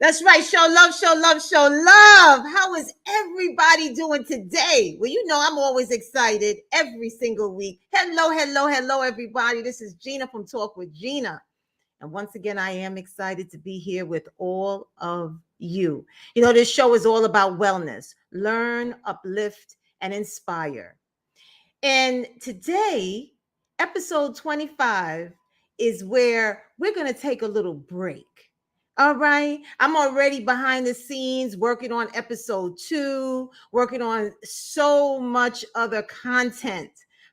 That's right. Show love, show love, show love. How is everybody doing today? Well, you know, I'm always excited every single week. Hello, hello, hello, everybody. This is Gina from Talk with Gina. And once again, I am excited to be here with all of you. You know, this show is all about wellness, learn, uplift, and inspire. And today, episode 25 is where we're going to take a little break. All right. I'm already behind the scenes working on episode 2, working on so much other content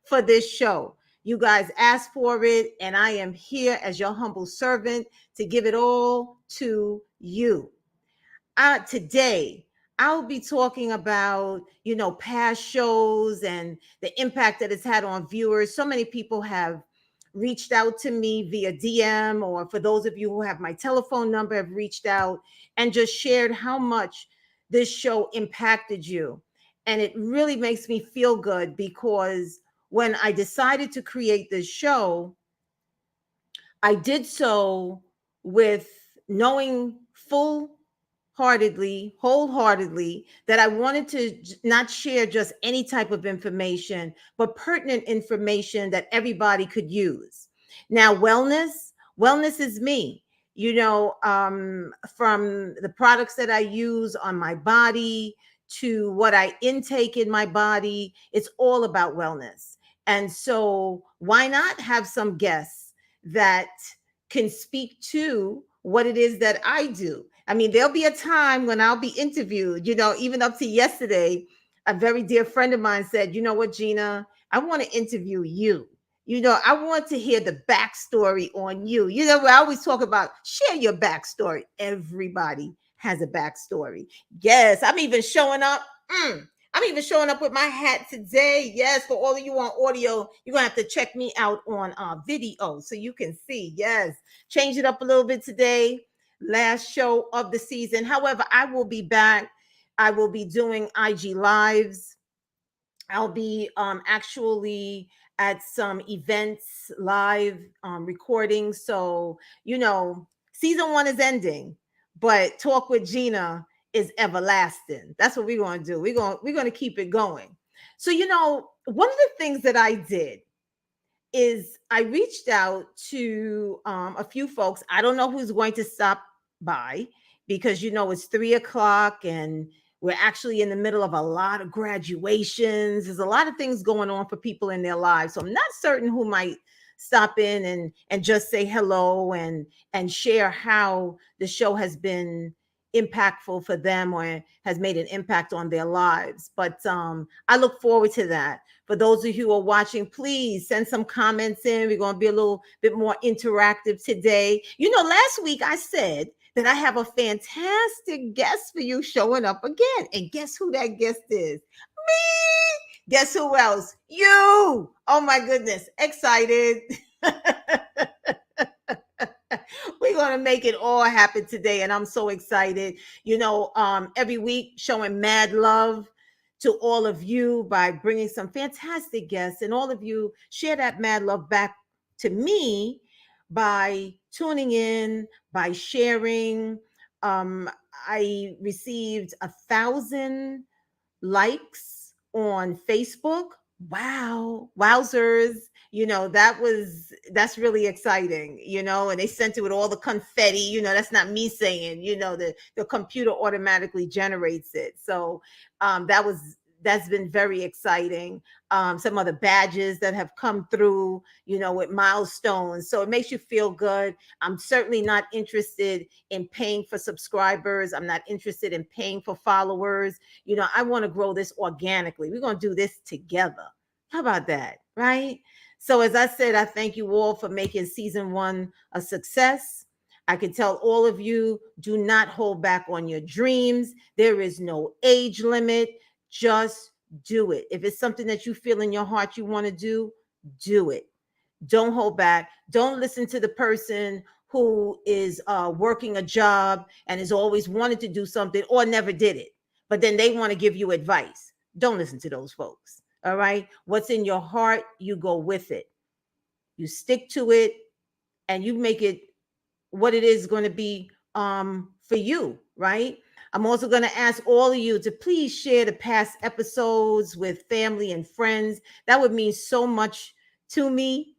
for this show. You guys asked for it, and I am here as your humble servant to give it all to you. Today, I'll be talking about, you know, past shows and the impact that it's had on viewers. So many people have reached out to me via DM, or for those of you who have my telephone number, have reached out and just shared how much this show impacted you. And it really makes me feel good because when I decided to create this show, I did so with knowing wholeheartedly, that I wanted to not share just any type of information, but pertinent information that everybody could use. Now, wellness is me. You know, from the products that I use on my body to what I intake in my body, it's all about wellness. And so, why not have some guests that can speak to what it is that I do? I mean, there'll be a time when I'll be interviewed, you know, even up to yesterday, a very dear friend of mine said, you know what, Gina, I want to interview you. You know, I want to hear the backstory on you. You know, I always talk about share your backstory. Everybody has a backstory. Yes, I'm even showing up. I'm even showing up with my hat today. Yes, for all of you on audio, you're going to have to check me out on video so you can see. Yes, change it up a little bit today. Last show of the season. However, I will be back. I will be doing IG lives. I'll be actually at some events live recording. So, you know, season 1 is ending, but Talk with Gina is everlasting. That's what we're going to do. We're going to keep it going. So, you know, one of the things that I did is I reached out to a few folks. I don't know who's going to stop by because, you know, it's 3 o'clock and we're actually in the middle of a lot of graduations. There's a lot of things going on for people in their lives. So I'm not certain who might stop in and just say hello and share how the show has been impactful for them or has made an impact on their lives. But I look forward to that. For those of you who are watching, please send some comments in. We're going to be a little bit more interactive today. You know, last week I said that I have a fantastic guest for you showing up again. And guess who that guest is? Me. Guess who else? You. Oh my goodness. Excited. We're going to make it all happen today. And I'm so excited. You know, every week showing mad love to all of you by bringing some fantastic guests, and all of you share that mad love back to me by tuning in, by sharing. I received 1,000 likes on Facebook. Wow, wowzers. You know, that's really exciting, you know, and they sent it with all the confetti. You know, that's not me saying, you know, the computer automatically generates it. So that's been very exciting. Some other badges that have come through, you know, with milestones. So it makes you feel good. I'm certainly not interested in paying for subscribers. I'm not interested in paying for followers. You know, I want to grow this organically. We're going to do this together. How about that? Right? So as I said, I thank you all for making season 1 a success. I can tell all of you, do not hold back on your dreams. There is no age limit. Just do it. If it's something that you feel in your heart you want to do it. Don't hold back. Don't listen to the person who is working a job and has always wanted to do something or never did it, but then they want to give you advice. Don't listen to those folks. All right. What's in your heart, you go with it. You stick to it and you make it what it is going to be for you. right? I'm also going to ask all of you to please share the past episodes with family and friends. That would mean so much to me.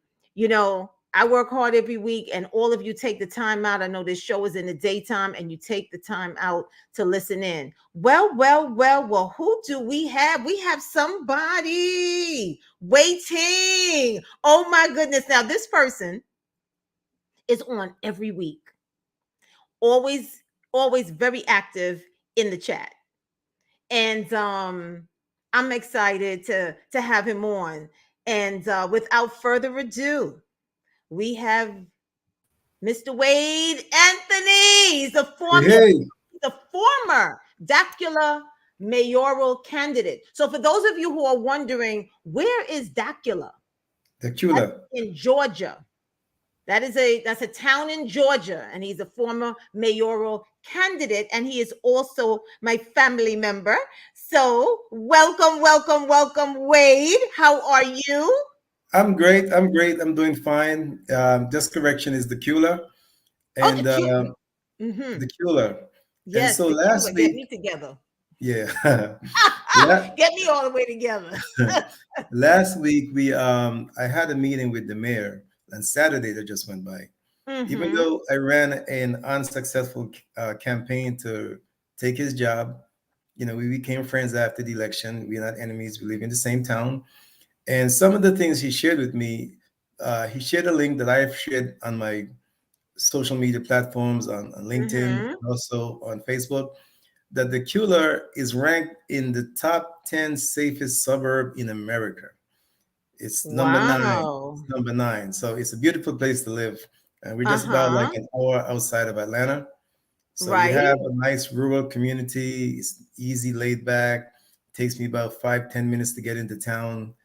I work hard every week, and all of you take the time out. I know this show is in the daytime, and you take the time out to listen in. Well, well, well, well, who do we have? We have somebody waiting. Oh, my goodness. Now, this person is on every week, always, always very active in the chat. And I'm excited to have him on. And without further ado, we have Mr. Wade Anthony. Hey, hey, The former Dacula mayoral candidate. So for those of you who are wondering, where is Dacula? the That's cooler. in Georgia. That's a town in Georgia, and he's a former mayoral candidate, and he is also my family member. So welcome, welcome, welcome, Wade. How are you? I'm great. I'm great. I'm doing fine. Just correction is the cooler Oh, and the cute. Mm-hmm. the cooler. And Yes, so the cute. last Get week, me together. yeah, la- Get me all the way together. last week I had a meeting with the mayor on Saturday that just went by. Even Mm-hmm. though I ran an unsuccessful campaign to take his job, we became friends after the election. We're not enemies. We live in the same town. And some of the things he shared with me, he shared a link that I've shared on my social media platforms on LinkedIn Mm-hmm. and also on Facebook, that the Cooler is ranked in the top 10 safest suburb in America. It's number nine. It's Wow. number nine. So it's a beautiful place to live. And we're just about like Uh-huh. an hour outside of Atlanta. So we Right. have a nice rural community. It's easy, laid back. Takes me about 5, 10 minutes to get into town.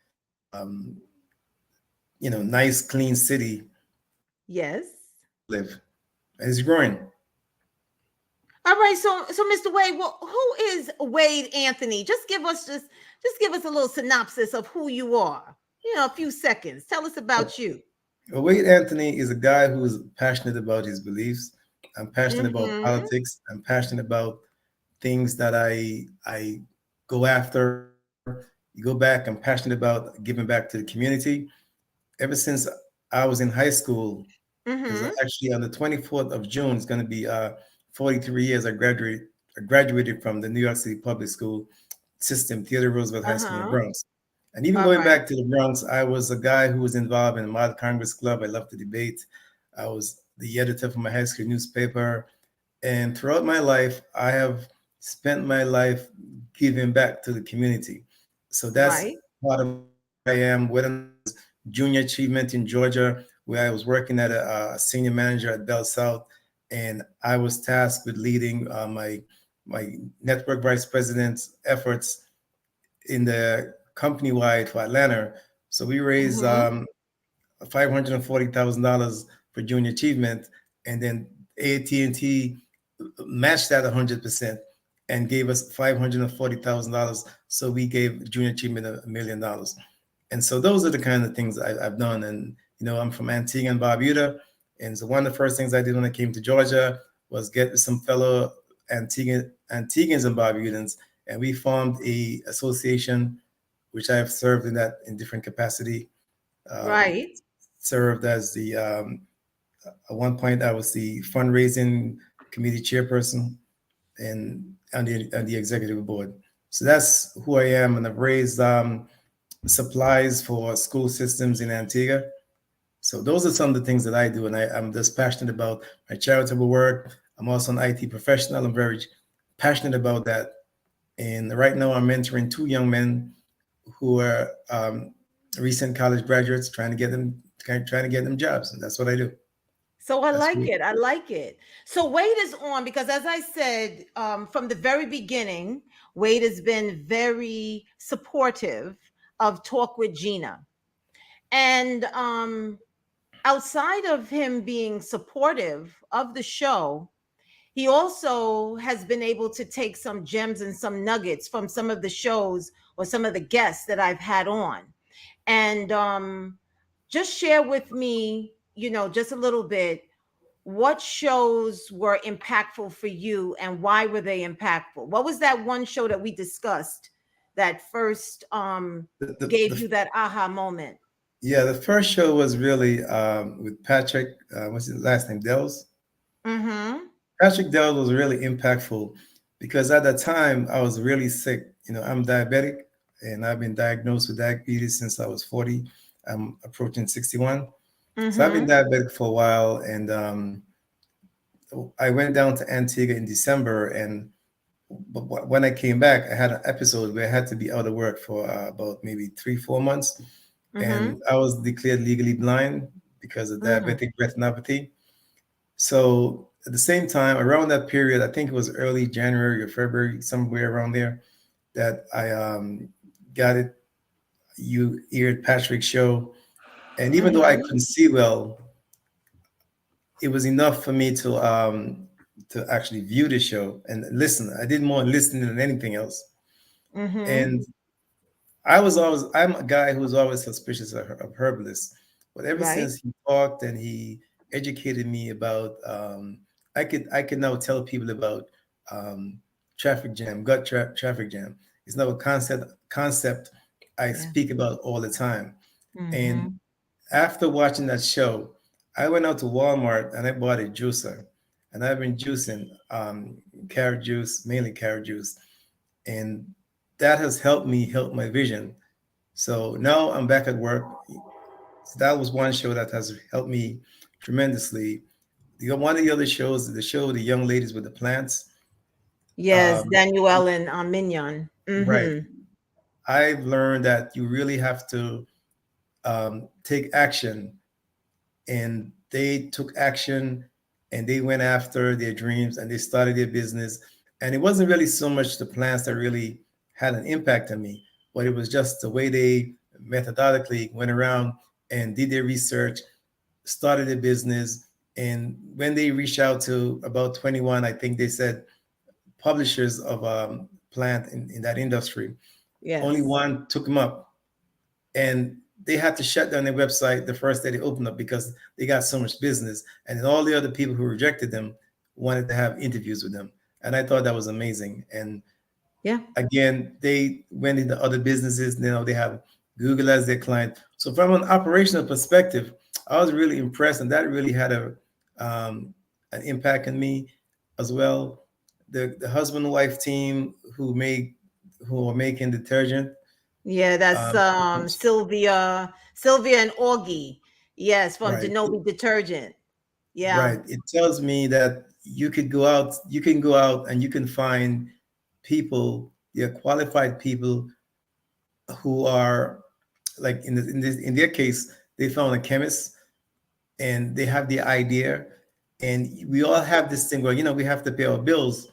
Um, nice, clean city Yes. to live. And it's growing. All right, so Mr. Wade, well, who is Wade Anthony? Just give us a little synopsis of who you are. A few seconds. Tell us about you. Wade Anthony is a guy who is passionate about his beliefs. I'm passionate about Mm-hmm. politics. I'm passionate about things that I go after. You go back. I'm passionate about giving back to the community. Ever since I was in high school, because Mm-hmm. actually on the 24th of June, it's going to be 43 years I graduated from the New York City public school system, Theodore Roosevelt High School in the Uh-huh. Bronx. And even All going right. back to the Bronx, I was a guy who was involved in the Model Congress Club. I loved to debate. I was the editor for my high school newspaper. And throughout my life, I have spent my life giving back to the community. So that's Right. part of who I am, whether or not it was junior achievement in Georgia, where I was working at a senior manager at Bell South, and I was tasked with leading my network vice president's efforts in the company wide for Atlanta. So we raised Mm-hmm. $540,000 for junior achievement, and then AT&T matched that 100% and gave us $540,000. So we gave junior achievement $1 million. And so those are the kind of things I've done. And I'm from Antigua and Barbuda, and so one of the first things I did when I came to Georgia was get with some fellow Antiguans and Barbudans, and we formed a association, which I have served in that in different capacity. Um, Right. Served as the at one point I was the fundraising committee chairperson and on the executive board. So that's who I am, and I've raised supplies for school systems in Antigua. So those are some of the things that I do, and I'm just passionate about my charitable work. I'm also an IT professional. I'm very passionate about that. And right now, I'm mentoring two young men who are recent college graduates, trying to get them jobs, and that's what I do. So I That's like great. it. I like it. So Wade is on because, as I said, from the very beginning, Wade has been very supportive of Talk with Gina. And outside of him being supportive of the show, he also has been able to take some gems and some nuggets from some of the shows or some of the guests that I've had on. And just share with me, just a little bit. what shows were impactful for you and why were they impactful? What was that one show that we discussed that first gave you that aha moment? Yeah, the first show was really with Patrick. What's his last name? Dells. Mm-hmm. Patrick Dells was really impactful because at the time I was really sick. I'm diabetic and I've been diagnosed with diabetes since I was 40. I'm approaching 61. So I've been Mm-hmm. diabetic for a while, and I went down to Antigua in December, and when I came back, I had an episode where I had to be out of work for about maybe 3, 4 months, Mm-hmm. and I was declared legally blind because of Mm-hmm. diabetic retinopathy. So at the same time, around that period, I think it was early January or February, somewhere around there, that I got it. You aired Patrick's show, and even though I Mm-hmm. couldn't see well, it was enough for me to actually view the show and listen. I did more listening than anything else. Mm-hmm. And I'm a guy who's always suspicious of herbalists, but ever Right. since he talked and he educated me about, I could now tell people about um, traffic jam, traffic jam. It's now a concept I Yeah. speak about all the time. And Mm-hmm. after watching that show, I went out to Walmart and I bought a juicer, and I've been juicing carrot juice, mainly carrot juice, and that has helped me help my vision. So now I'm back at work. So that was one show that has helped me tremendously. One of the other shows, the show the young ladies with the plants. Yes, Um, Danielle and Mignon. right. Mm-hmm. I've learned that you really have to take action, and they took action and they went after their dreams and they started their business. And it wasn't really so much the plans that really had an impact on me, but it was just the way they methodically went around and did their research, started a business. And when they reached out to about 21, I think they said, publishers of plant in that industry, only Yes. one took them up, and they had to shut down their website the first day they opened up because they got so much business, and then all the other people who rejected them wanted to have interviews with them. And I thought that was amazing. And Yeah. again, they went into other businesses. They have Google as their client. So from an operational perspective, I was really impressed, and that really had um, an impact on me as well. The husband and wife team who are making detergent. Yeah, that's um, Sylvia and Augie. Yes, from right. Denobi Detergent. Yeah. Right. It tells me that you can go out and you can find people, yeah, qualified people who are like in their case, they found a chemist and they have the idea. And we all have this thing where, we have to pay our bills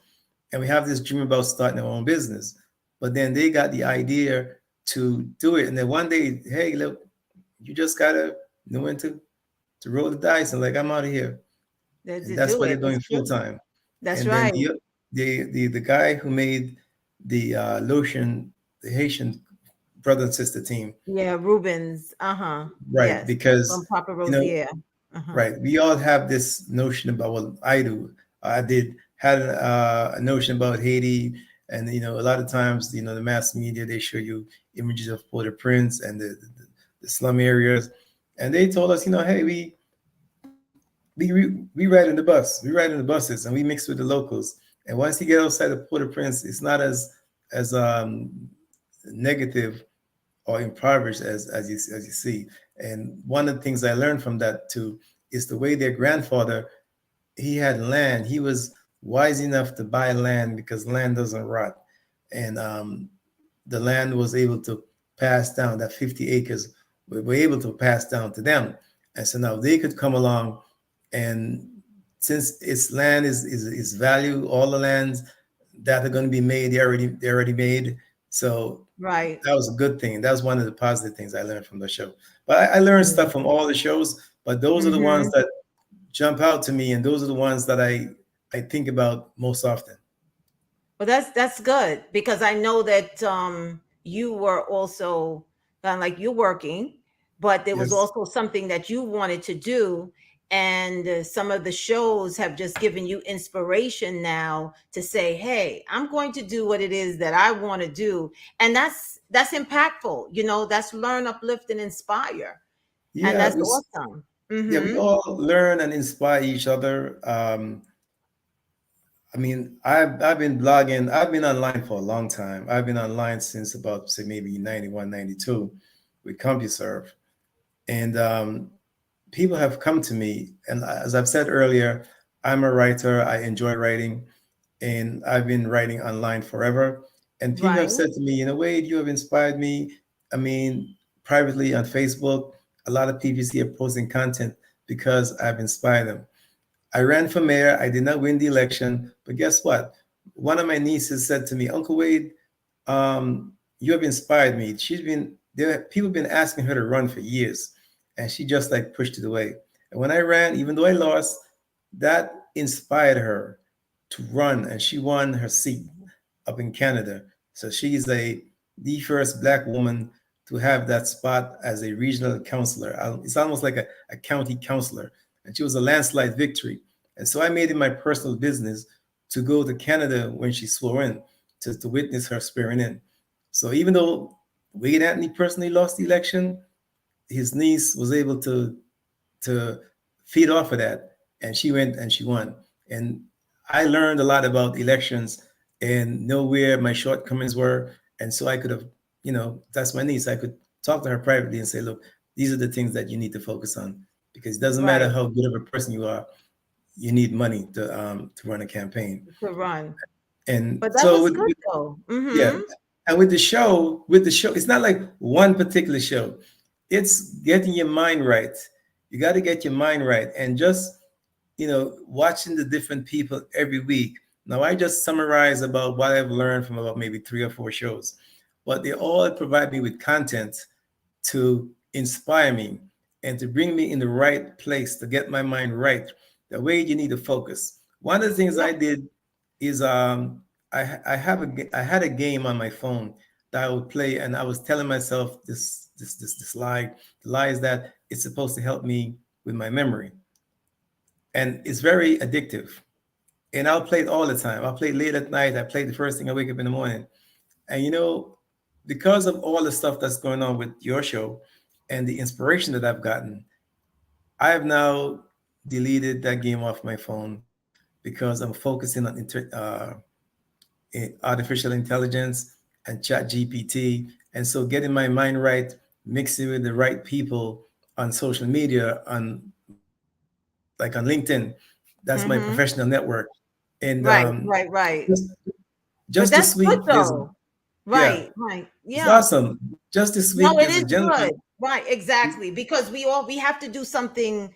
and we have this dream about starting our own business. But then they got the idea to do it. And then one day, hey, look, you just gotta know when to roll the dice and like, I'm out of here. And To that's do what they're it. doing It's full true. time. That's And then right. the guy who made the lotion, the Haitian brother and sister team, Yeah, Rubens. Uh-huh. right? Yes. Because From Papa you know, Rosier. Uh-huh. right, we all have this notion about what I do. I did had a notion about Haiti, and a lot of times, the mass media, they show you images of Port-au-Prince and the slum areas, and they told us, hey, we ride in the bus. We ride in the buses and we mix with the locals. And once you get outside of Port-au-Prince, it's not as negative or impoverished as you see. And one of the things I learned from that too is the way their grandfather, he had land. He was wise enough to buy land because land doesn't rot, and the land was able to pass down. That 50 acres were able to pass down to them, and so now they could come along, and since its land is value, all the lands that are going to be made, they already made. So Right. that was a good thing. That was one of the positive things I learned from the show. But I learned stuff from all the shows, but those are the ones Mm-hmm. that jump out to me, and those are the ones that I think about most often. Well, that's good because I know that you were also kind of like you're working, but there was Yes. also something that you wanted to do, and some of the shows have just given you inspiration now to say, hey, I'm going to do what it is that I want to do. And that's impactful, that's learn, uplift, and inspire. And Yeah, that's awesome. yeah, we Mm-hmm. all learn and inspire each other. I mean, I've been blogging. I've been online for a long time. I've been online since about, say, maybe 91, 92 with CompuServe. And people have come to me. And as I've said earlier, I'm a writer. I enjoy writing. And I've been writing online forever. And people have Right. said to me, Wade, you have inspired me. I mean, privately on Facebook, a lot of people see are posting content because I've inspired them. I ran for mayor. I did not win the election, but guess what? One of my nieces said to me, Uncle Wade, you have inspired me. People have been asking her to run for years, and she just like pushed it away. And when I ran, even though I lost, that inspired her to run, and she won her seat up in Canada. So she's the first Black woman to have that spot as a regional councillor. It's almost like a county councillor, and she was a landslide victory. And so I made it my personal business to go to Canada when she swore in to witness her swearing in. So even though Wade Anthony personally lost the election, his niece was able to feed off of that, and she went and she won. And I learned a lot about elections and know where my shortcomings were, and so I could have, that's my niece. I could talk to her privately and say, look, these are the things that you need to focus on, because it doesn't matter Right. how good of a person you are, you need money to run a campaign. To run. And But that so was good though. yeah, Mm-hmm. and with the show, it's not like one particular show. It's getting your mind right. You got to get your mind right, and just watching the different people every week. Now, I just summarize about what I've learned from about maybe 3 or 4 shows, but they all provide me with content to inspire me and to bring me in the right place to get my mind right. The way you need to focus. One of the things I did is I had a game on my phone that I would play, and I was telling myself this lie. The lie is that it's supposed to help me with my memory, and it's very addictive. And I'll play it all the time. I'll play it late at night. I play it the first thing I wake up in the morning. And because of all the stuff that's going on with your show and the inspiration that I've gotten, I have now deleted that game off my phone because I'm focusing on artificial intelligence and chat GPT. And so getting my mind right, mixing with the right people on social media, like on LinkedIn, that's my Mm-hmm. professional network. And Right, right, right. just, But just that's this good week, though. yeah, Right, right. it's Yeah. awesome. Just this No, week, it there's a is good. gentleman. Right, exactly. Because we have to do something,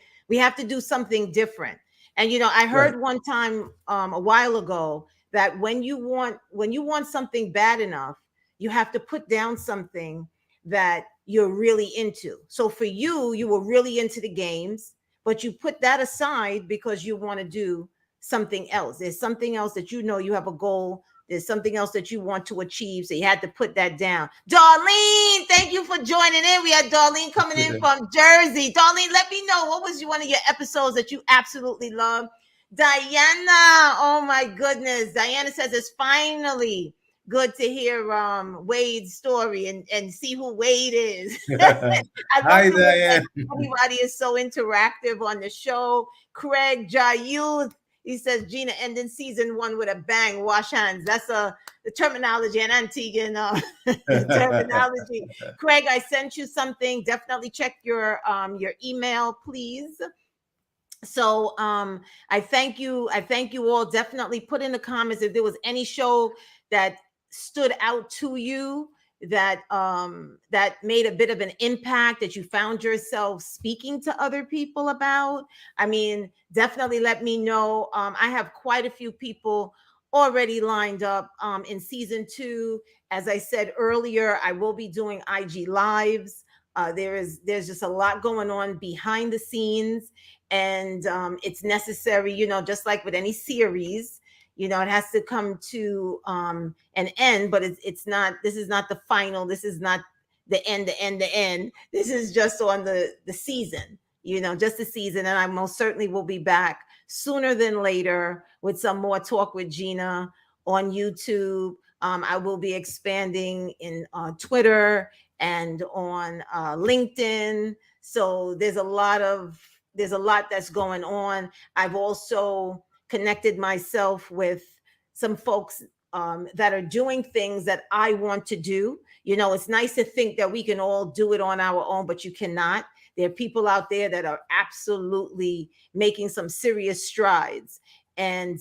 different. And I Right. heard one time a while ago that when you want something bad enough, you have to put down something that you're really into. So for you, you were really into the games, but you put that aside because you want to do something else. There's something else that you have a goal, there's something else that you want to achieve. So you had to put that down. Darlene, thank you for joining in. We had Darlene coming in from Jersey. Darlene, let me know, what was one of your episodes that you absolutely loved? Diana, oh my goodness. Diana says it's finally good to hear Wade's story and see who Wade is. I love Hi, the way that Diane. everybody is so interactive on the show. Craig Jayud, he says Gina ending season 1 with a bang. Wash hands. That's the terminology and Antiguan terminology. Craig, I sent you something. Definitely check your email, please. So I thank you all. Definitely put in the comments if there was any show that stood out to you, that made a bit of an impact, that you found yourself speaking to other people about. I mean, definitely let me know. I have quite a few people already lined up in season 2. As I said earlier, I will be doing IG lives. There's just a lot going on behind the scenes, and it's necessary, just like with any series, it has to come to an end, but it's not, this is not the final, this is not the end, this is just on the season. just a season. And I most certainly will be back sooner than later with some more Talk with Gina on YouTube. I will be expanding in Twitter and on LinkedIn. So there's a lot that's going on. I've also connected myself with some folks that are doing things that I want to do. It's nice to think that we can all do it on our own, but you cannot. There are people out there that are absolutely making some serious strides. And,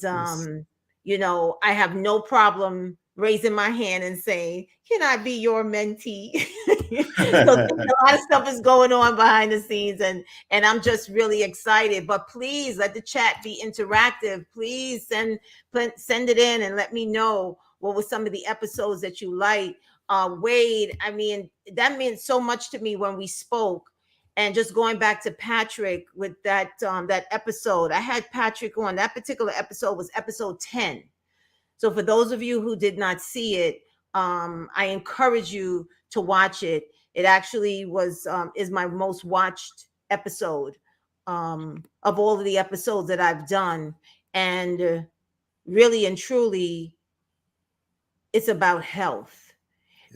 Yes. I have no problem raising my hand and saying, can I be your mentee? So a lot of stuff is going on behind the scenes, and I'm just really excited. But please let the chat be interactive. Please send it in and let me know what were some of the episodes that you like. Wade, I mean, that meant so much to me when we spoke. And just going back to Patrick with that episode, I had Patrick on. That particular episode was episode 10. So for those of you who did not see it, I encourage you to watch it. It actually is my most watched episode of all of the episodes that I've done, and really and truly, it's about health.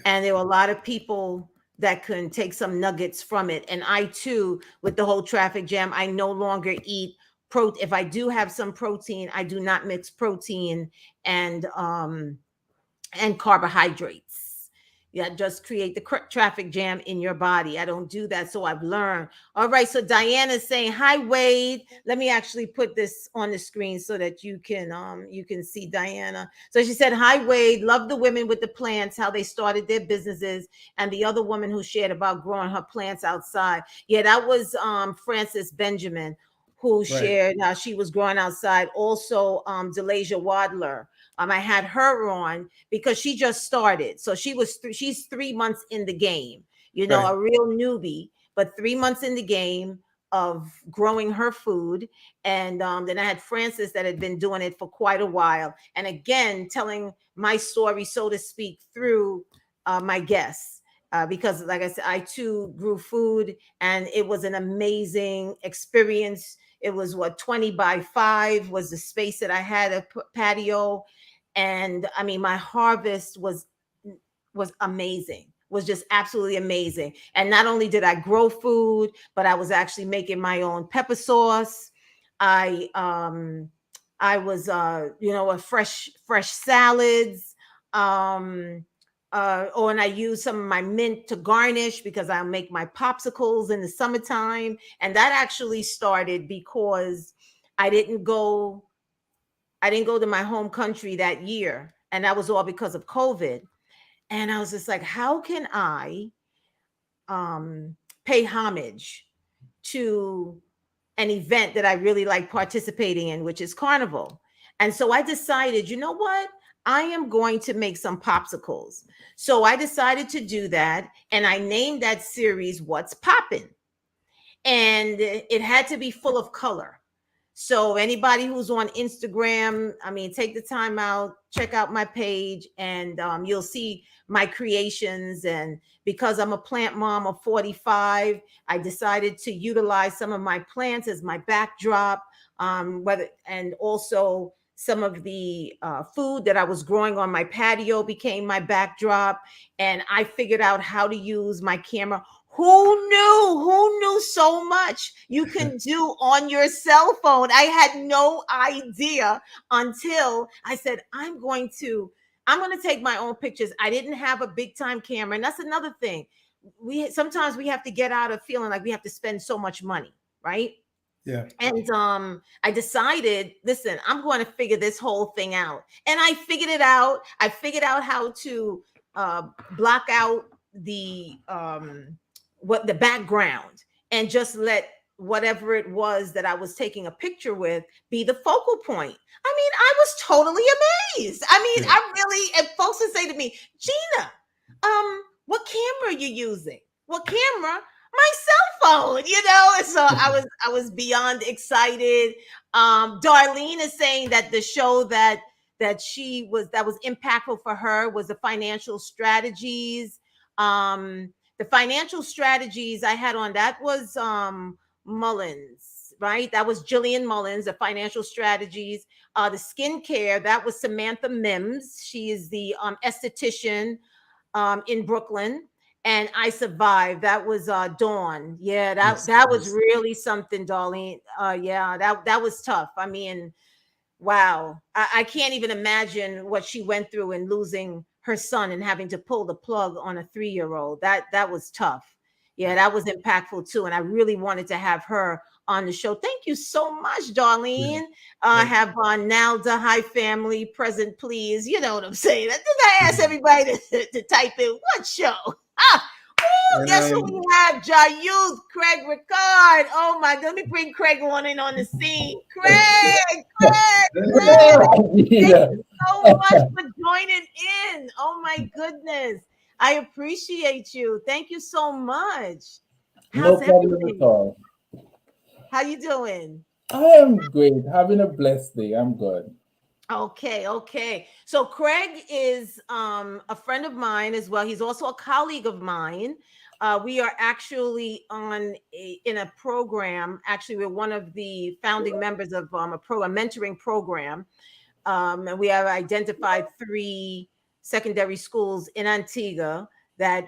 And there were a lot of people that can take some nuggets from it. And I too, with the whole traffic jam, I no longer eat protein. If I do have some protein, I do not mix protein and carbohydrates. Yeah, just create the traffic jam in your body. I don't do that, so I've learned. All right, so Diana's saying, "Hi, Wade." Let me actually put this on the screen so that you can see Diana. So she said, "Hi, Wade. Love the women with the plants, how they started their businesses, and the other woman who shared about growing her plants outside." Yeah, that was Frances Benjamin, who Right. shared how she was growing outside. Also, Delasia Wadler. I had her on because she just started. So she's 3 months in the game, Right. a real newbie, but 3 months in the game of growing her food. And then I had Frances that had been doing it for quite a while. And again, telling my story, so to speak, through my guests. Because, like I said, I too grew food, and it was an amazing experience. It was 20 by 5 was the space that I had, a patio. And I mean, my harvest was amazing, was just absolutely amazing. And not only did I grow food, but I was actually making my own pepper sauce. I was a fresh salads. And I use some of my mint to garnish because I make my popsicles in the summertime. And that actually started because I didn't go I didn't go to my home country that year. And that was all because of COVID. And I was just like, how can I pay homage to an event that I really like participating in, which is Carnival? And so I decided, you know what? I am going to make some popsicles. So I decided to do that. And I named that series What's Poppin'. And it had to be full of color. So anybody who's on Instagram, I mean, take the time out, check out my page, and you'll see my creations. And because I'm a plant mom of 45, I decided to utilize some of my plants as my backdrop, and also some of the food that I was growing on my patio became my backdrop. And I figured out how to use my camera. Who knew so much you can do on your cell phone? I had no idea until I said, I'm going to take my own pictures. I didn't have a big time camera. And that's another thing. Sometimes we have to get out of feeling like we have to spend so much money, right? Yeah. And I decided, listen, I'm going to figure this whole thing out. And I figured it out. I figured out how to block out the background, and just let whatever it was that I was taking a picture with be the focal point. I mean, I was totally amazed. I mean, Yeah. I really, and folks would say to me, Gina, what camera are you using? What camera? My cell phone, And so I was beyond excited. Darlene is saying that the show that was impactful for her was the financial strategies. The financial strategies I had on, that was Mullins, right? That was Jillian Mullins, the financial strategies. The skincare, that was Samantha Mims. She is the esthetician in Brooklyn. And I survived. That was Dawn. Yeah, that Yes, that was yes. really something, Darlene. Yeah, that was tough. I mean, wow. I can't even imagine what she went through in losing her son and having to pull the plug on a 3 year old. That was tough. Yeah, that was impactful too. And I really wanted to have her on the show. Thank you so much, Yeah. Darlene. Right. Have Nalda, hi family, present, please. You know what I'm saying. Did I ask everybody to type in what show? Ah, And guess who we have? Youth, Craig Ricard. Oh my God, let me bring Craig on the scene. Craig. Thank Yeah, you so much for joining in. Oh my goodness. I appreciate you. Thank you so much. no How's problem at everything? all. How you doing? I am great, having a blessed day. I'm good. Okay, okay. So Craig is a friend of mine as well. He's also a colleague of mine. We are actually in a program. Actually, we're one of the founding members of a mentoring program, and we have identified 3 secondary schools in Antigua that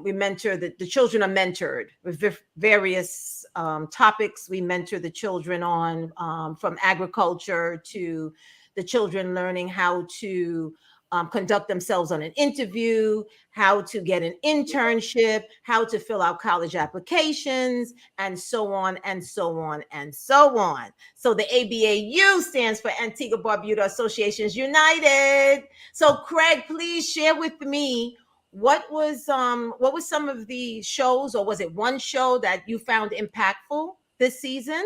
we mentor. The children are mentored with various topics. We mentor the children on from agriculture to the children learning how to conduct themselves on an interview, how to get an internship, how to fill out college applications, and so on and so on and so on. So the ABAU stands for Antigua Barbuda Associations United. So Craig, please share with me what was some of the shows, or was it one show that you found impactful this season?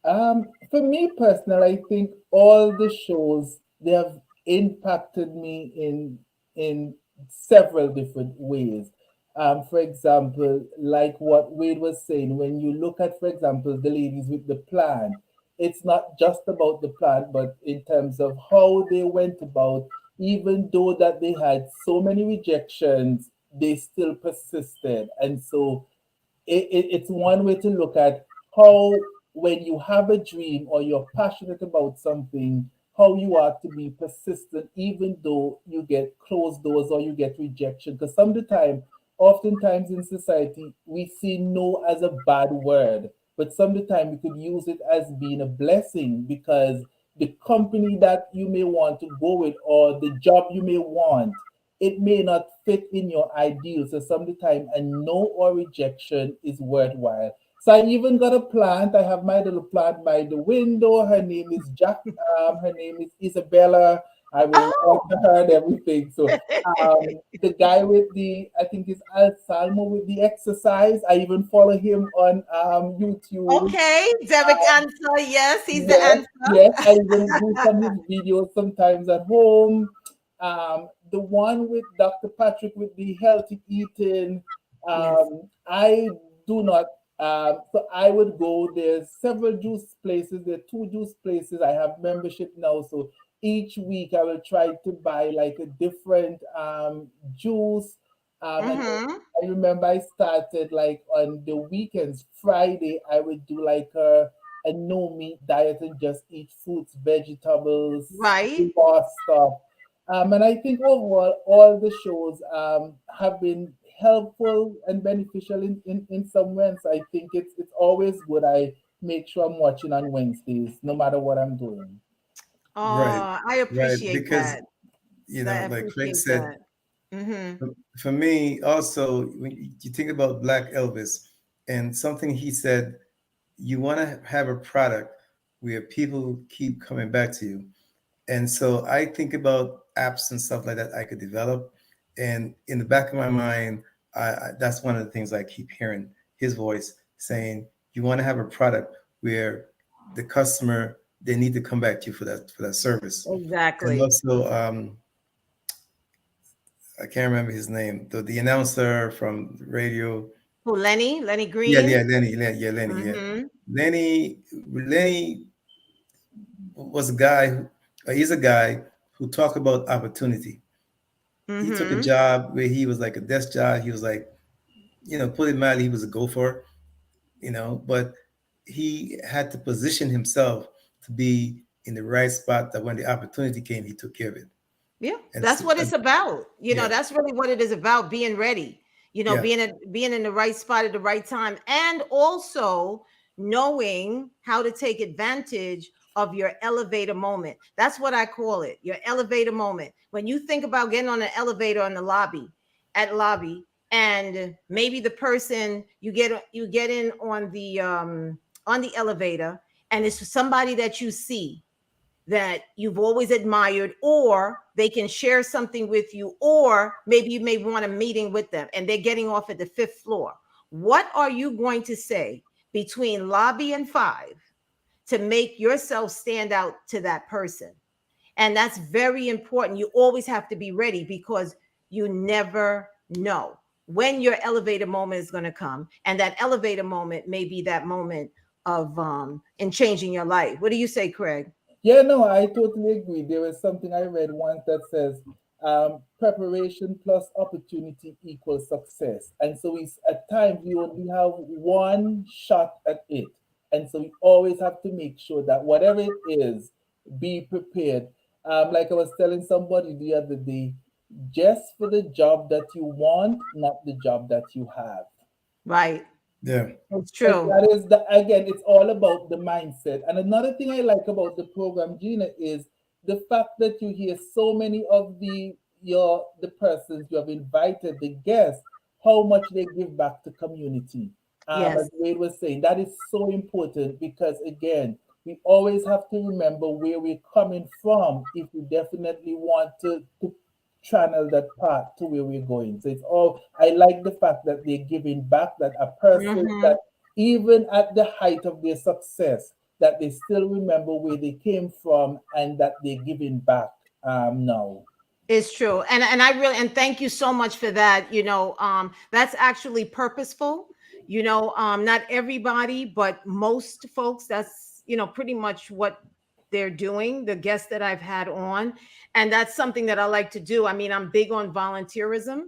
For me personally, I think all the shows they have impacted me in several different ways. For example, like what Wade was saying, when you look at, for example, the ladies with the plant, it's not just about the plant, but in terms of how they went about, even though that they had so many rejections, they still persisted. And so it's one way to look at how when you have a dream or you're passionate about something, how you are to be persistent even though you get closed doors or you get rejection. Because some of the time, oftentimes in society, we see no as a bad word, but some of the time we could use it as being a blessing because the company that you may want to go with or the job you may want, it may not fit in your ideals. So some of the time, a no or rejection is worthwhile. So I even got a plant. I have my little plant by the window. Her name is Jack. Her name is Isabella. I will Oh. water her and everything. So the guy with the, I think it's Al Salmo with the exercise. I even follow him on YouTube. Okay, Derek answer. Yes, he's the Yes, answer. yes, I even do some of his videos sometimes at home. The one with Dr. Patrick with the healthy eating, Yes. I do not. So I would go. There's several juice places. There are 2 juice places. I have membership now, so each week I will try to buy like a different juice. And Mm-hmm. I remember I started like on the weekends. Friday I would do like a no meat diet and just eat fruits, vegetables, Right. raw stuff. And I think overall, all the shows have been helpful and beneficial in some ways. I think it's always good. I make sure I'm watching on Wednesdays, no matter what I'm doing. Right. Oh, I Right. appreciate Because, that. I like Craig appreciate said, that. Mm-hmm. for me, also, when you think about Black Elvis and something he said, you want to have a product where people keep coming back to you. And so I think about apps and stuff like that I could develop. And in the back of my mind, that's one of the things I keep hearing his voice saying, you want to have a product where the customer, they need to come back to you for that service. And Exactly. also, I can't remember his name, the announcer from the radio. Who, Lenny? Lenny Yeah, Green? Yeah, Lenny, yeah. Mm-hmm. Lenny was a guy he's a guy who talked about opportunity. He took a Mm-hmm. job where he was like a desk job. He was like, put it mildly, he was a gopher. but he had to position himself to be in the right spot that when the opportunity came, he took care of it. Yeah, And that's what it's about. yeah, That's really what it is about, being ready. yeah, Being in the right spot at the right time, and also knowing how to take advantage of your elevator moment. That's what I call it, your elevator moment. When you think about getting on an elevator in the lobby, and maybe the person you get in on the elevator, and it's somebody that you see that you've always admired, or they can share something with you, or maybe you may want a meeting with them and they're getting off at the fifth floor. What are you going to say between lobby and five to make yourself stand out to that person? And that's very important. You always have to be ready, because you never know when your elevator moment is going to come. And that elevator moment may be that moment of in changing your life. What do you say, Craig? Yeah, no, I totally agree. There was something I read once that says preparation plus opportunity equals success. And so at times we only have one shot at it. And so we always have to make sure that whatever it is, be prepared. Like I was telling somebody the other day, just for the job that you want, not the job that you have. Right. yeah, It's Because true. that is the again, it's all about the mindset. And another thing I like about the program, Gina, is the fact that you hear so many of the persons you have invited, the guests, how much they give back to community. As Yes. Wade was saying, that is so important because again, we always have to remember where we're coming from if we definitely want to channel that path to where we're going. So it's all I like the fact that they're giving back, that a person Hmm. that even at the height of their success, that they still remember where they came from and that they're giving back now. It's true. And I really, and thank you so much for that. That's actually purposeful. Not everybody, but most folks, that's, pretty much what they're doing, the guests that I've had on. And that's something that I like to do. I mean, I'm big on volunteerism.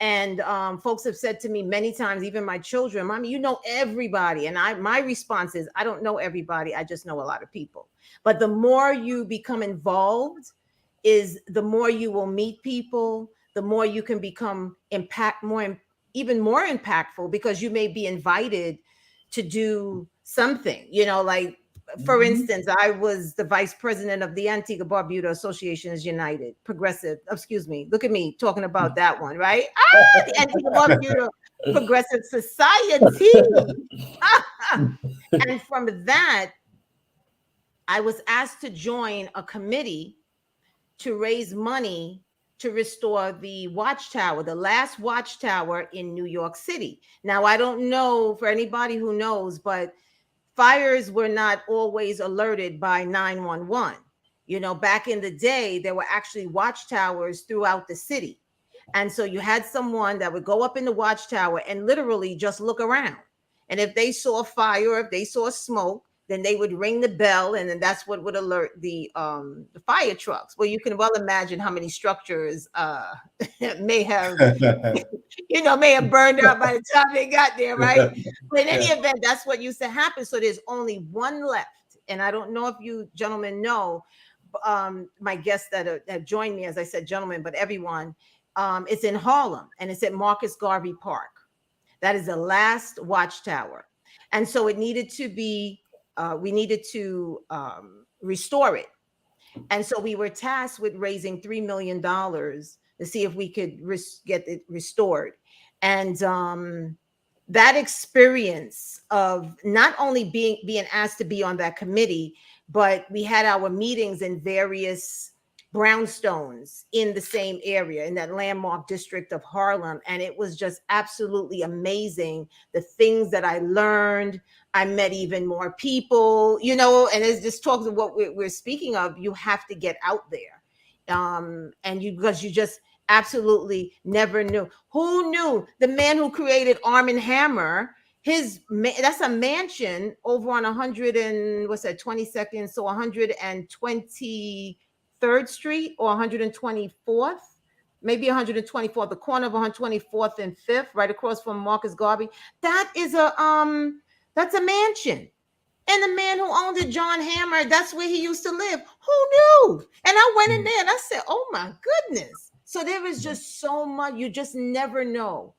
And folks have said to me many times, even my children, Mommy, you know everybody. And my response is, I don't know everybody. I just know a lot of people. But the more you become involved, is the more you will meet people, the more you can become even more impactful, because you may be invited to do something, like, for Mhm. instance, I was the vice president of the Antigua Barbuda Association United Progressive, excuse me, look at me talking about that one, right? The Antigua Barbuda Progressive Society. And from that, I was asked to join a committee to raise money to restore the watchtower, the last watchtower in New York City. Now, I don't know for anybody who knows, but fires were not always alerted by 911. Back in the day, there were actually watchtowers throughout the city. And so you had someone that would go up in the watchtower and literally just look around. And if they saw fire, or if they saw smoke, then they would ring the bell, and then that's what would alert the fire trucks. Well, you can well imagine how many structures may have may have burned out by the time they got there, right? But in any yeah. event, that's what used to happen. So there's only one left. And I don't know if you gentlemen know, my guests that joined me, as I said, gentlemen, but everyone, it's in Harlem, and it's at Marcus Garvey Park. That is the last watchtower. And so it needed to be, we needed to restore it. And so we were tasked with raising $3 million to see if we could get it restored. And that experience of not only being asked to be on that committee, but we had our meetings in various brownstones in the same area, in that landmark district of Harlem. And it was just absolutely amazing, the things that I learned. I met even more people, and it's just talking to what we're speaking of. You have to get out there. And because you just absolutely never knew. Who knew the man who created Arm& Hammer? That's a mansion over on 100 and what's that, 22nd, so 123rd Street or 124th, maybe 124th, the corner of 124th and 5th, right across from Marcus Garvey. That is That's a mansion. And the man who owned it, John Hammer, that's where he used to live. Who knew? And I went in there and I said, oh my goodness. So there is just so much, you just never know.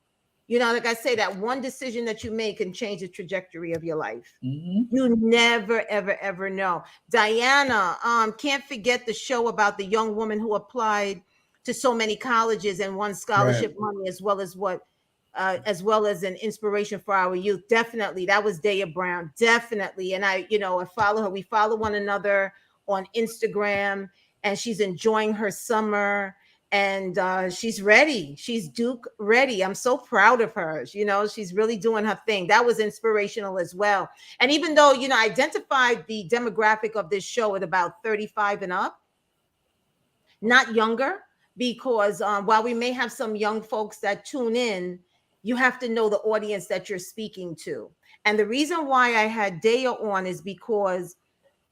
You know, like I say, that one decision that you make can change the trajectory of your life. You never, ever, ever know. Diana, can't forget the show about the young woman who applied to so many colleges and won scholarship money, as well as an inspiration for our youth. Definitely, that was Daya Brown. Definitely, and I follow her. We follow one another on Instagram, and she's enjoying her summer. And she's ready. She's Duke ready. I'm so proud of her. She's really doing her thing. That was inspirational as well. And even though, I identified the demographic of this show at about 35 and up, not younger, because while we may have some young folks that tune in, you have to know the audience that you're speaking to. And the reason why I had Daya on is because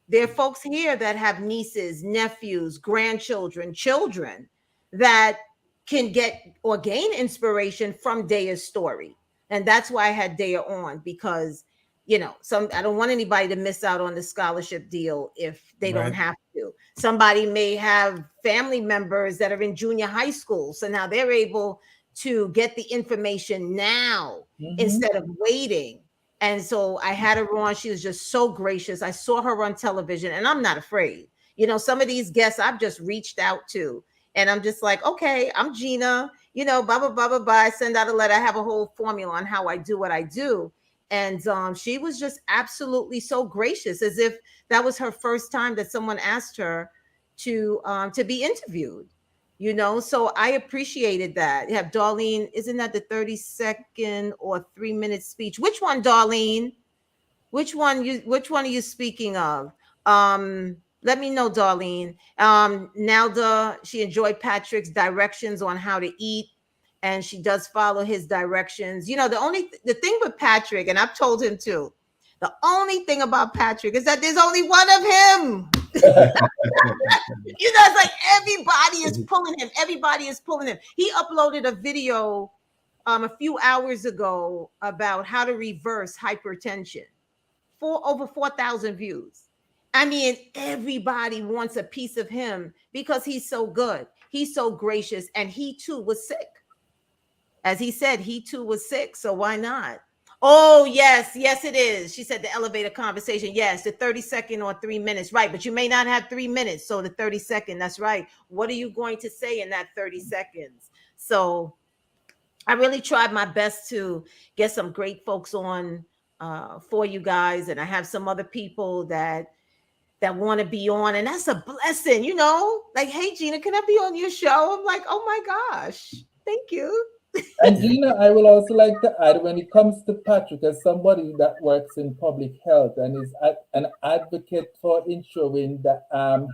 there are folks here that have nieces, nephews, grandchildren, children that can get or gain inspiration from Daya's story. And that's why I had Daya on, because I don't want anybody to miss out on the scholarship deal if they don't have to. Somebody may have family members that are in junior high school, so now they're able to get the information now instead of waiting. And so I had her on. She was just so gracious. I saw her on television, and I'm not afraid. Some of these guests I've just reached out to, and I'm just like, okay, I'm Gina, blah, blah, blah, blah, blah. I send out a letter. I have a whole formula on how I do what I do. And she was just absolutely so gracious, as if that was her first time that someone asked her to be interviewed. So I appreciated that. You have Darlene, isn't that the 30-second or 3-minute speech? Which one, Darlene? Which one are you speaking of? Let me know, Darlene. Nalda, she enjoyed Patrick's directions on how to eat, and she does follow his directions. The thing with Patrick, and I've told him too, the only thing about Patrick is that there's only one of him. It's like everybody is pulling him. Everybody is pulling him. He uploaded a video a few hours ago about how to reverse hypertension. Over 4,000 views. I mean, everybody wants a piece of him because he's so good. He's so gracious, and he too was sick. As he said, he too was sick. So why not? Oh, yes, it is. She said the elevator conversation. Yes, the 30-second or 3 minutes. Right. But you may not have 3 minutes. So the 30-second, that's right. What are you going to say in that 30 seconds? So I really tried my best to get some great folks on for you guys. And I have some other people that want to be on. And that's a blessing, like, hey, Gina, can I be on your show? I'm like, oh, my gosh. Thank you. And Gina, I will also like to add, when it comes to Patrick, as somebody that works in public health and is an advocate for ensuring that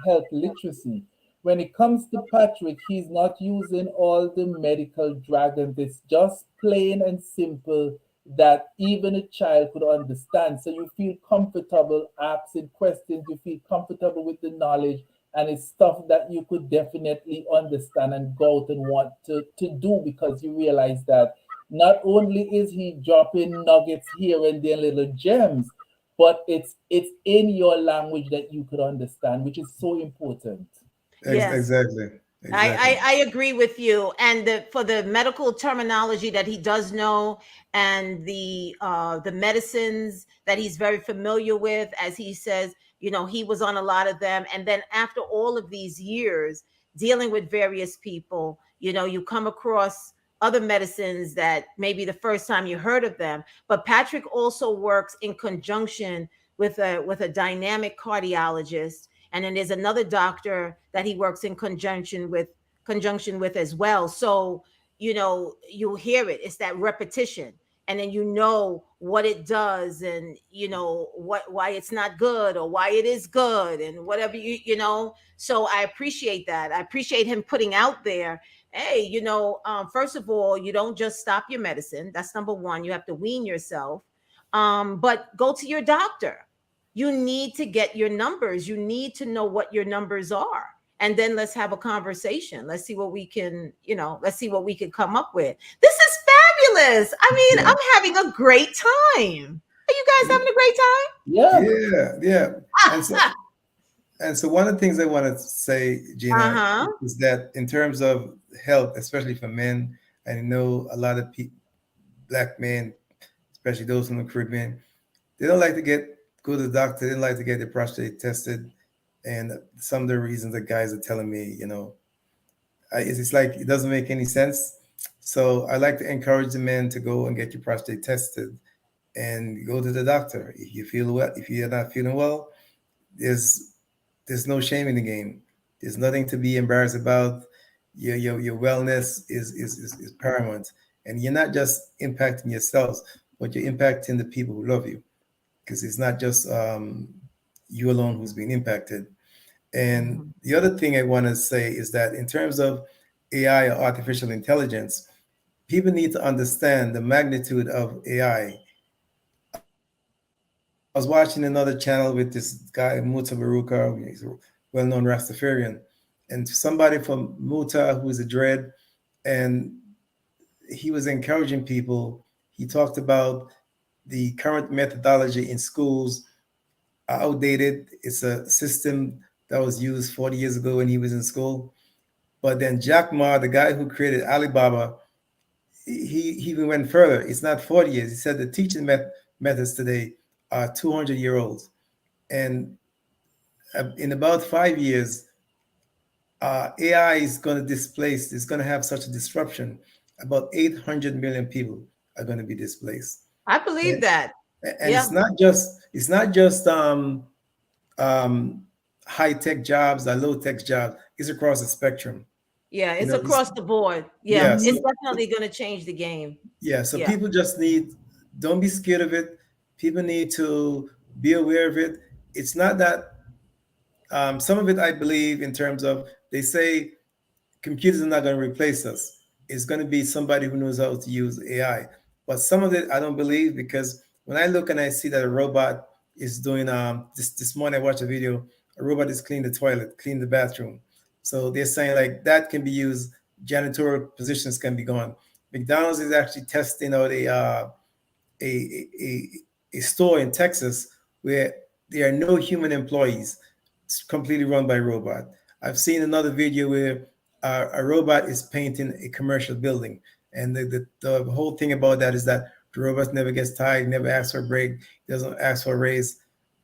health literacy, when it comes to Patrick, he's not using all the medical jargon. It's just plain and simple that even a child could understand. So you feel comfortable asking questions, you feel comfortable with the knowledge, and it's stuff that you could definitely understand and go out and want to do, because you realize that not only is he dropping nuggets here and there, little gems, but it's in your language that you could understand, which is so important. Yes. Exactly. I agree with you. And for the medical terminology that he does know, and the medicines that he's very familiar with, as he says, he was on a lot of them. And then after all of these years dealing with various people, you come across other medicines that maybe the first time you heard of them. But Patrick also works in conjunction with a dynamic cardiologist. And then there's another doctor that he works in conjunction with as well. So, you'll hear it. It's that repetition. And then what it does, and why it's not good or why it is good, and whatever So I appreciate that. I appreciate him putting out there, hey, first of all, you don't just stop your medicine. That's number one. You have to wean yourself. But go to your doctor. You need to get your numbers. You need to know what your numbers are. And then let's have a conversation. Let's see what we can, come up with. This is fabulous. I mean, I'm having a great time. Are you guys having a great time? Yeah. Yeah. And so one of the things I want to say, Gina, Uh-huh. is that in terms of health, especially for men, I know a lot of black men, especially those from the Caribbean, they don't like to go to the doctor. They don't like to get their prostate tested. And some of the reasons that guys are telling me, it's like it doesn't make any sense. So I like to encourage the men to go and get your prostate tested and go to the doctor. If you feel well, if you're not feeling well, there's there's no shame in the game. There's nothing to be embarrassed about. Your wellness is paramount. And you're not just impacting yourselves, but you're impacting the people who love you. Because it's not just you alone who's being impacted. And Mhm. the other thing I want to say is that in terms of AI or artificial intelligence, people need to understand the magnitude of AI. I was watching another channel with this guy, Muta Baruka. He's a well-known Rastafarian. And somebody from Muta, who is a dread, and he was encouraging people. He talked about the current methodology in schools are outdated. It's a system that was used 40 years ago when he was in school. But then Jack Ma, the guy who created Alibaba, he even went further. It's not 40 years. He said the teaching methods today are 200-year-olds. And in about 5 years, AI is going to displace, it's going to have such a disruption. About 800 million people are going to be displaced. I believe And, that. and Yeah. it's not just high tech jobs or low tech jobs. It's across the spectrum. Yeah, You it's know, across the board. Yeah, yeah. Mhm. it's So definitely going to change the game. yeah, so Yeah. people just don't be scared of it. People need to be aware of it. It's not that some of it I believe in terms of they say computers are not going to replace us. It's going to be somebody who knows how to use AI. But some of it I don't believe because when I look and I see that a robot is doing this morning I watched a video, a robot is cleaning the toilet, cleaning the bathroom. So they're saying like that can be used, janitorial positions can be gone. McDonald's is actually testing out a, a, a store in Texas where there are no human employees. It's completely run by robot. I've seen another video where a robot is painting a commercial building. And the whole thing about that is that the robot never gets tired, never asks for a break, doesn't ask for a raise.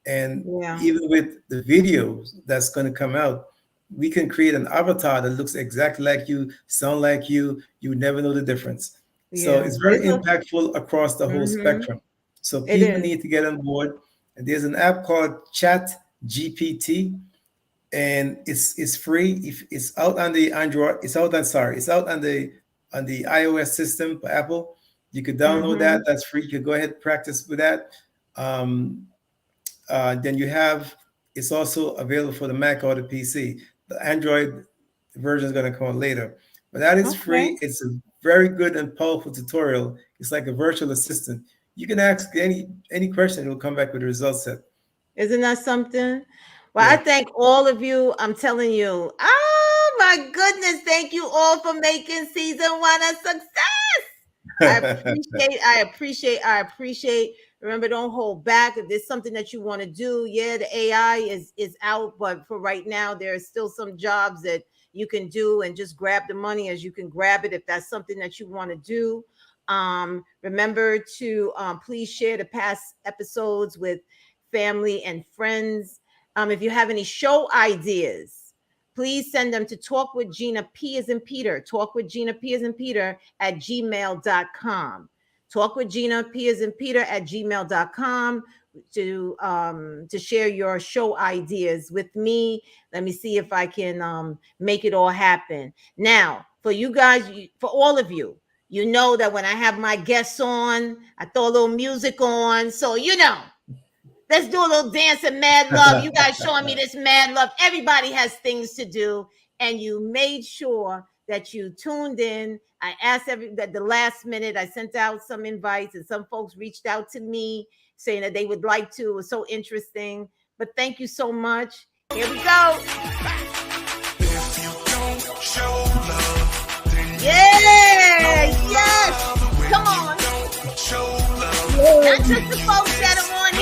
And Yeah. even with the videos that's going to come out, we can create an avatar that looks exactly like you, sound like you would never know the difference. So Yeah. it's very impactful across the whole Mm-hmm. spectrum. So It people is. need to get on board. And there's an app called Chat GPT, and it's free. If it's out on the Android, it's out on the iOS system for Apple. You could download Mm-hmm. that. That's free. You could go ahead and practice with that. Um, then you have it's also available for the Mac or the PC. The Android version is going to come out later, but that is Okay. free. It's a very good and powerful tutorial. It's like a virtual assistant. You can ask any question; it will come back with a result set. Isn't that something? Well, I Yeah. thank all of you. I'm telling you. Oh my goodness. Thank you all for making season one a success. I appreciate. Remember, don't hold back. If there's something that you want to do, yeah, the AI is out, but for right now, there are still some jobs that you can do and just grab the money as you can grab it if that's something that you want to do. Remember to please share the past episodes with family and friends. If you have any show ideas, please send them to talk with Gina P as in Peter, talk with Gina P as in Peter at gmail.com. Talk with Gina P as in Peter at gmail.com to share your show ideas with me. Let me see if I can make it all happen. Now, for you guys, for all of you, you know that when I have my guests on, I throw a little music on. So, let's do a little dance of mad love. You guys showing me this mad love. Everybody has things to do. And you made sure that you tuned in. I asked that the last minute, I sent out some invites, and some folks reached out to me saying that they would like to. It was so interesting. But thank you so much. Here we go. If you don't show love, then Yeah, yes. Come on. don't show love. Not just the folks that are on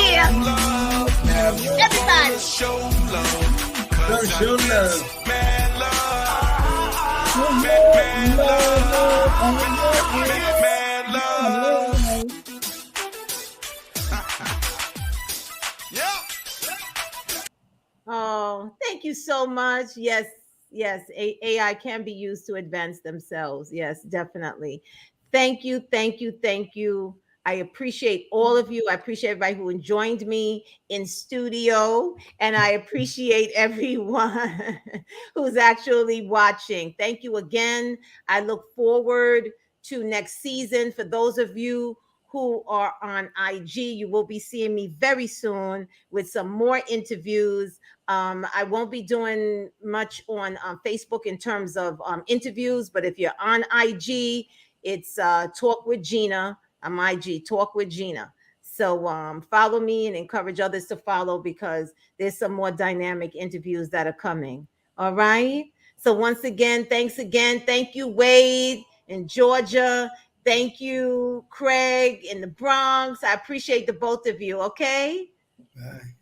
show love. 'Cause Don't show I love. miss mad love. Mad love. Yeah. Oh, thank you so much. Yes, yes, AI can be used to advance themselves. Yes, definitely. Thank you, thank you, thank you. I appreciate all of you. I appreciate everybody who joined me in studio, and I appreciate everyone who's actually watching. Thank you again. I look forward to next season. For those of you who are on IG, you will be seeing me very soon with some more interviews. I won't be doing much on Facebook in terms of interviews, but if you're on IG, it's Talk with Gina. I'm IG, Talk with Gina. So follow me and encourage others to follow because there's some more dynamic interviews that are coming. All right. So once again, thanks again. Thank you, Wade in Georgia. Thank you, Craig in the Bronx. I appreciate the both of you. Okay.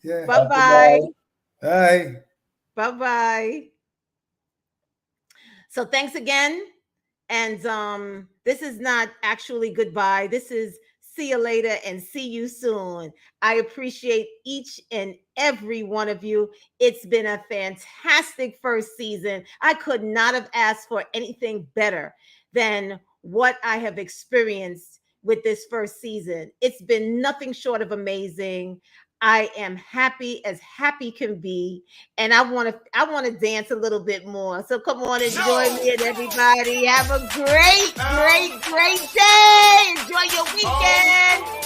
Yeah. Bye-bye. Bye. Bye-bye. So thanks again. And this is not actually goodbye. This is see you later and see you soon. I appreciate each and every one of you. It's been a fantastic first season. I could not have asked for anything better than what I have experienced with this first season. It's been nothing short of amazing. I am happy as happy can be, and I want to dance a little bit more. So come on and join me, and everybody have a great day. Enjoy your weekend.